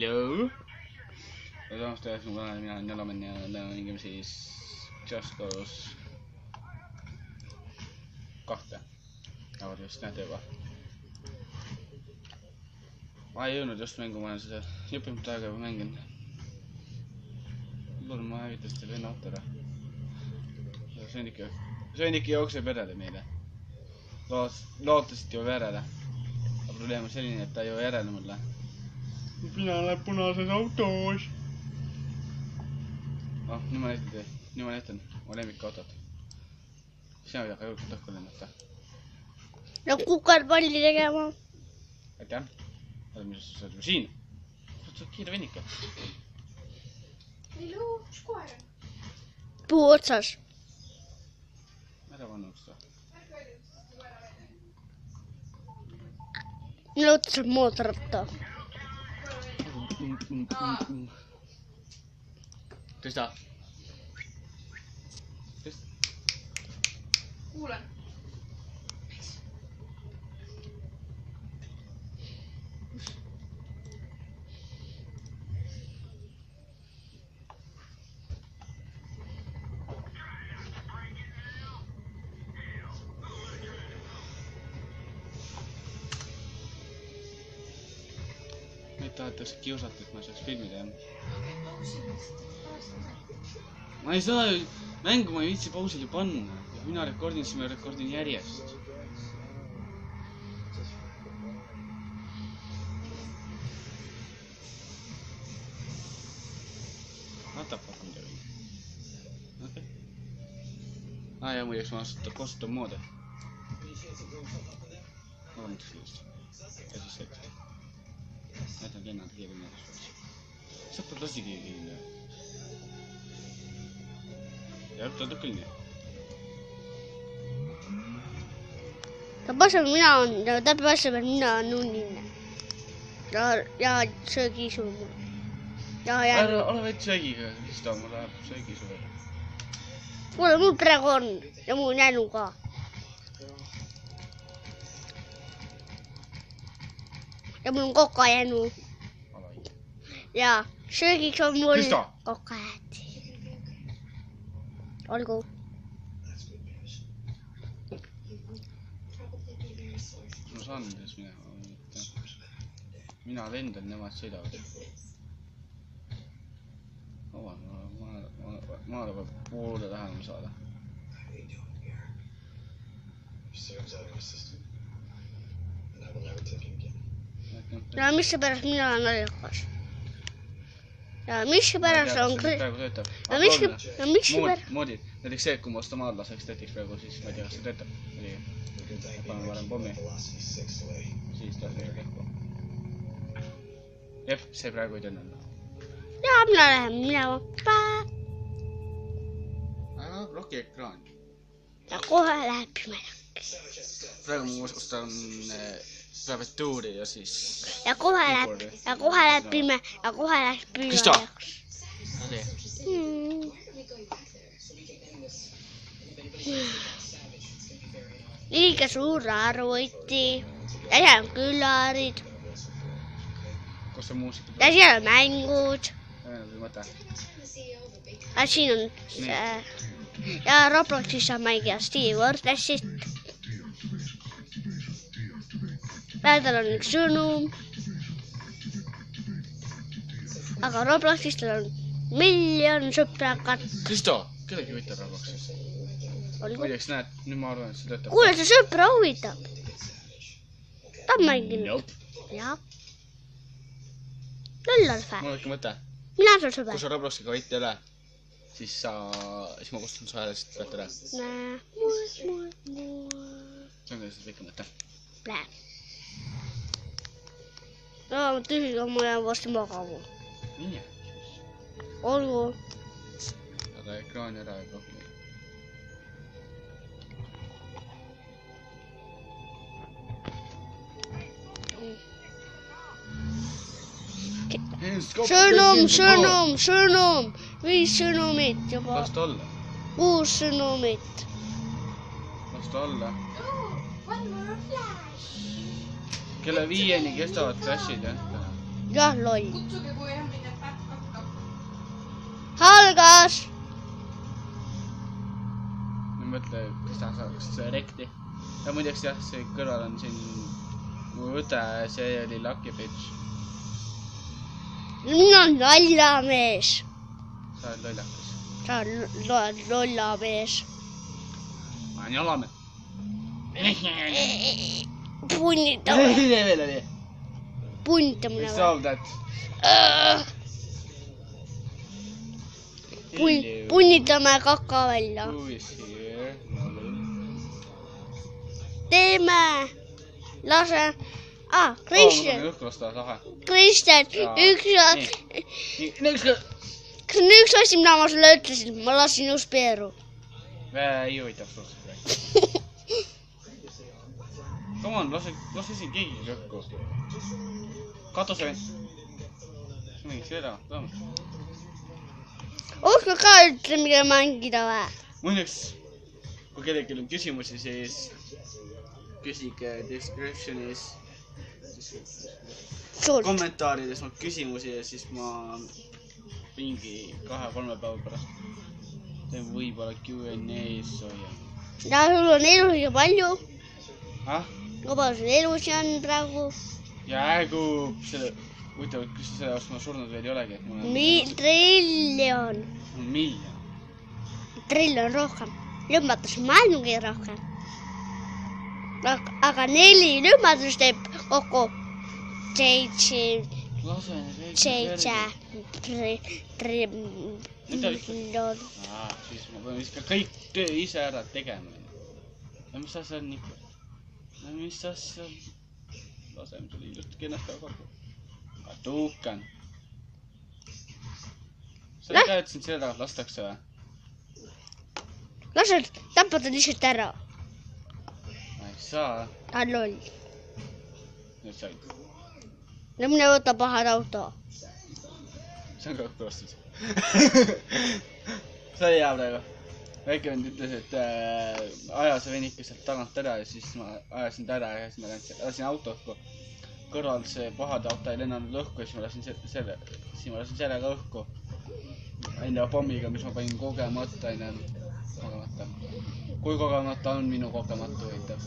Hello. Ja samas tehakse mu kanal, mina olen Jalomen ja mängime siis Just Cause 2. Aga te vist näete juba. Ma ei jõudnud just mängu, ma olen seda jupimut aega juba mänginud. Loodan ma hävitas teile enne auto ära. Sõndiki jookseb järele meile. Lootasid juba järele. Aga probleem on selline, et ta ei jõua järele mulle. Mina olen punases autos. Nüüd ma näitan mu lemmikautot. Sina võid aga jõudnud õhku lennata. No kukarpalli tegema. Aitäh. Oota, mis sa saad juba siin? Sa oled kiire vennika. Ei loo, kus koer on? Puu otsas. Ära pannud seda. Minu otsas on mootorratta. Tõsta. Kuulen. Meid tahetakse kiusata, et ma saaks filmi teha. Ma ei saa ju, mängu ma ei viitsi pausile panna. Ja mina rekordin, siis ma rekordin järjest. Natapad midagi. Okei. Ja muideks ma kasutan moode. Ma olen sellest. Ja siis sellest. Näitan lennad kiiremini edasi. Saab tosi kiiremini. Ja tundub küll nii. Ta pasab, mina on unniline. Ja söögiisu mul. Ära ole veits söögiga, siis ta mul läheb söögiisu veel. Kuule, mul praegu on ja mul on jäänu ka. Ja mul on kokajänu. Ja söögiks on mul kokajääti. Olgu. Ma saan nendes minema. Mina lendan, nemad sõidavad. Maale peab poole lähema saada. Ja mis pärast mina olen naljakas? Ja mis pärast on... Praegu töötab. Ja mis pärast... Moodid. Näiteks see, et kui ma osta maad laseks töötiks praegu, siis ma ei tea, kas see töötab. Panen varem pommi. Siis ta see kähku. Jep, see praegu ei töönud. Ja mina lähen minema. Aga bloki ekraan. Ja kohe läheb pimedaks. Praegu ma ostan klaviatuuri ja siis... Ja kohe läheb pime. Ja kohe läheb pime. Kristo! Liiga suur arvuti. Ja seal on küllarid. Kus on muusika? Ja seal on mängud. Mõte. Ja siin on... Ja Robloxis saab mängida Steve Wordlessit. Tal on üks sõnum. Aga Robloxis tal on miljon sõprakat. Kristo, kellegi huvitab Robloxis. Muideks näed, nüüd ma arvan, et see töötab. Kuule, see sõpra huvitab. Ta on mänginud. Jah. Lollolfe. Mul on ikka mõte. Mina sul sõber. Kui sa Robloxiga võit ei ole, siis ma kustan su häälest pealt ära. See on ka ikka mõte. Lähe. No, tühiga ma jään varsti magama. Nii. Olgu. Aga ekraani ära ei kahju. Sõnum. 5 sõnumit juba. Las ta olla. 6 sõnumit. Las ta olla. Kella 5-ni kestavad klassid, jah. Jah, loll. Algas! Ma mõtle, kas ta saaks rekti. Ja muideks jah, see kõrval on siin mu õde, see oli Lucky Bitch. Mina on lollamees. Sa oled lollakas. Sa oled lollamees. Ma olen jalame. Punnitamine. Veel oli. Punnitamine. Let's solve that. Punnitame kaka välja. Who is here? Teeme. Lase. Kristjan. Kristjan, üks asi, mida ma sulle ütlesin, ma lasin just Peeru. Ei huvitav suht. Come on, lase siin keegi lõkku. Kato see vend. Mingi seda, tõmmad. Oska ka ütle, mida mängida või? Muideks, kui kellelgi on küsimusi, siis küsige descriptionis kommentaarides küsimusi ja siis ma mingi 2-3 päeva pärast teen võib-olla Q&A-s hoia. Ja sul on elusi palju? Ah? Kui palju sul elusi on praegu? Jäägu selle, huvitav, kas selle vastu ma surnud veel ei olegi? Triljon. Miljon. Triljon rohkem. Lõmmatus maailmagi rohkem. Aga 4 lõmmatus teeb kokku 7 triljon. Siis ma pean vist ka kõik töö ise ära tegema. Ja mis asja on ikka? Ja mis asja on? Laseme sulle ilusti kenasti kokku. Katuukan. Sa ei tea, et sind selle tagant lastakse või? Lased, tapad on lihtsalt ära. Ma ei saa. Ta on loll. Nüüd said. Ja mine võta pahad auto. See on ka õppurastud. See oli hea praegu. Väike vend ütles, et aja see venike sealt tagant ära ja siis ma ajasin ta ära ja siis ma lasin auto õhku. Kõrval see pahade auto ei lennanud õhku ja siis ma lasin sellega õhku. Enda pommiga, mis ma panin kogemata. Kui kogemata on minu kogemata võitav?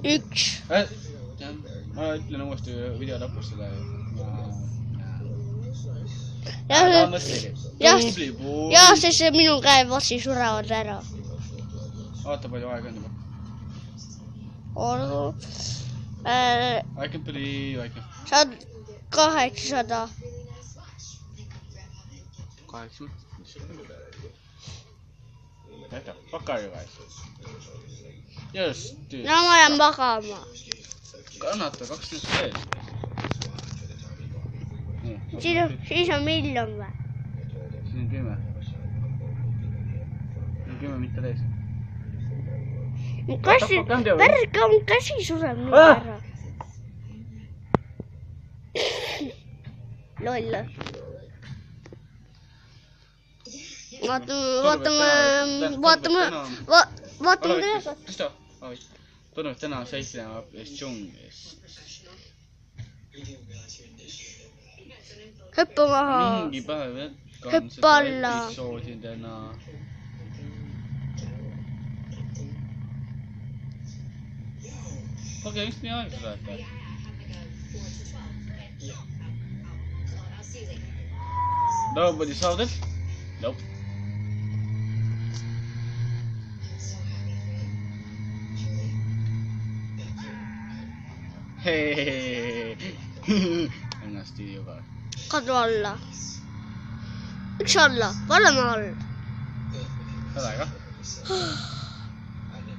1. Ma ütlen uuesti video lõpus seda. Ja, sest see minu käe vassi surevad ära. Vaata palju aega on juba. I can believe, I can. 800. 800? Jäta, pakka ju guys. Just, dude. No ma jään magama. Kannata 2 minutit veel. Siis on miljon või? Siis on 10. Siis on 10 mitte lees. Värge on käsi sureb nii ära. Loll. Vaatame teha. Kristo, tundub, et täna seislema džunglis. Hüppa maha. Mingi päev jätkan Hüppa alla. episoodi täna. Okei, miks nii aega läheb? Nobody solved it? Nope. Hehehehe. Ennast ei juba. Kadu alla. Üks alla. Valame all. Seda ka.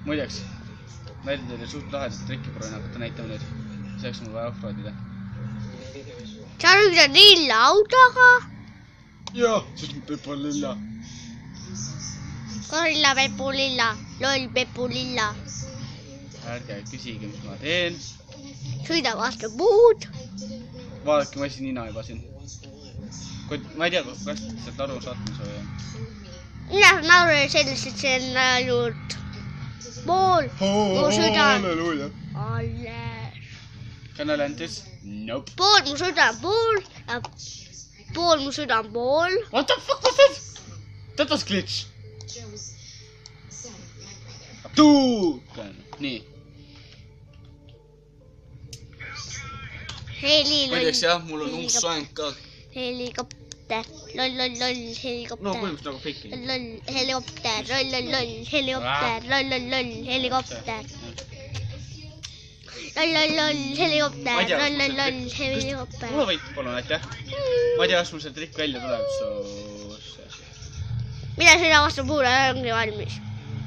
Muideks. Näidid teile suht lahedat trikki proovin hakata näitama nüüd. Selleks on vaja offroadida. Sa üldse lilla autoga? Jaa, sest Pepu on lilla. Korilla Pepu lilla. Loll Pepu lilla. Ärge küsige, mis ma teen. Sõida vastu puud. Vaadake, ma esi nina juba siin. Kuid ma ei tea, kas sealt aru saatma sooja. Mina saan aru sellest, et see on ainult pool. Mu süda. Halleluuja. Alles. Can I land this? Nope. Pool mu süda on pool ja pool mu süda on pool. What the fuck was that? That was glitch. Nii. Ma ei teaks jah, mul on uus soeng ka. Helikopter, loll, helikopter. No põhimõtteliselt nagu fake. Loll, helikopter, loll, helikopter, loll, helikopter. Loll, helikopter, loll, helikopter. Mulle võit, palun, aitäh. Ma ei tea, kas mul see trikk välja tuleb. Mida seda vastu puhule ongi valmis?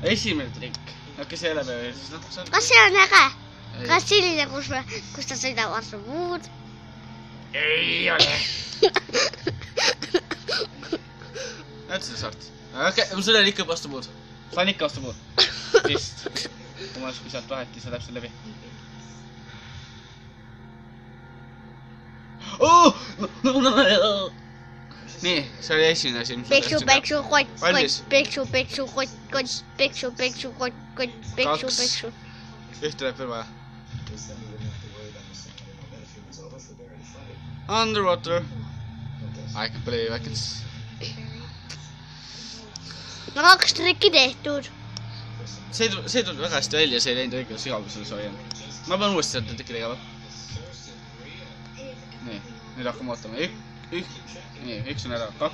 Esimene trikk. Okei, see ei ole veel siis. Kas see on äge? Kas selline, kus ta sõidab vastu puud? Ei ole. Näed seda saart? Okei, sul oli ikka vastu puud. Saan ikka vastu puud. Vist. Kui ma olekski sealt vaheti, see läheb seal läbi. Nii, see oli esimene asi. Peksu, kott. Ühte läheb veel vaja. Underwater. I can believe I can... No 2 trikki tehtud. See ei tulnud väga hästi välja, see ei läinud õigel sügavusele soojam. Ma pean uuesti seda trikki tegema. Nii, nüüd hakkame ootama. Nii, 1 on ära. 2.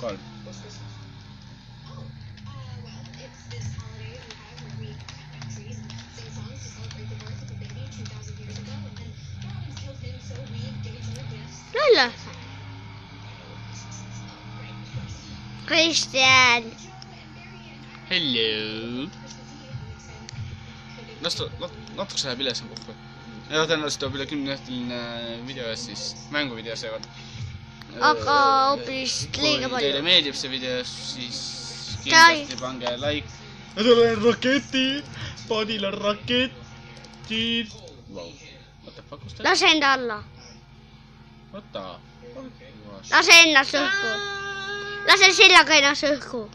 3. Lolla. Kristjan. Hello. Natuks läheb üles on kokku. Ja tõenäoliselt tuleb üle 10-minutiline video ja siis mänguvideo seekord. Aga hoopis liiga palju. Kui teile meeldib see video, siis kindlasti pange like. Ja sul on raketid. Paadil on raketid. What the fuck was that? Lase enda alla. What the? Lase ennast õhku. Lase sellega ennast õhku.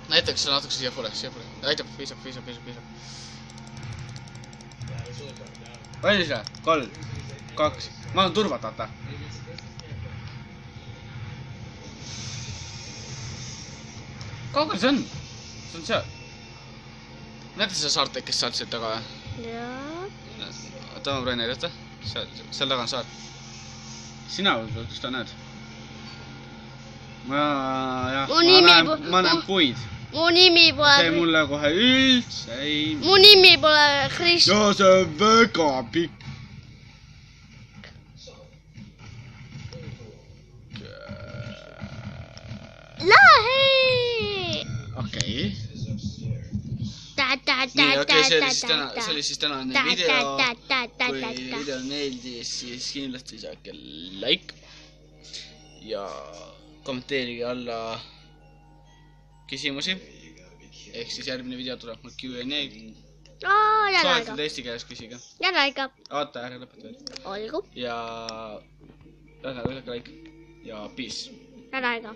Näiteks see natuke siia poole. Aitab, piisab. Valmis või? 3, 2. Ma olen turvat, vaata. Kaugel see on? See on seal. Näete seda saart, kes saalt sealt taga või? Jaa. Oota, ma proovin näidata. Seal taga on saar. Sina võib-olla, kus ta näed? Ma näen puid. Mu nimi pole... See mulle kohe üldse ei... Mu nimi pole Krist... Ja see on väga pikk. Lahe! Okei. Nii, okei, see oli siis tänane video. Kui video meeldis, siis kindlasti saake like. Ja kommenteerige alla küsimusi. Ehk siis järgmine video tuleb mul Q&A. Saatid eesti keeles küsige. Jälle Oota, ära lõpeta veel. Olgu. Ja... Lühke like. Ja peace. Jälle aega.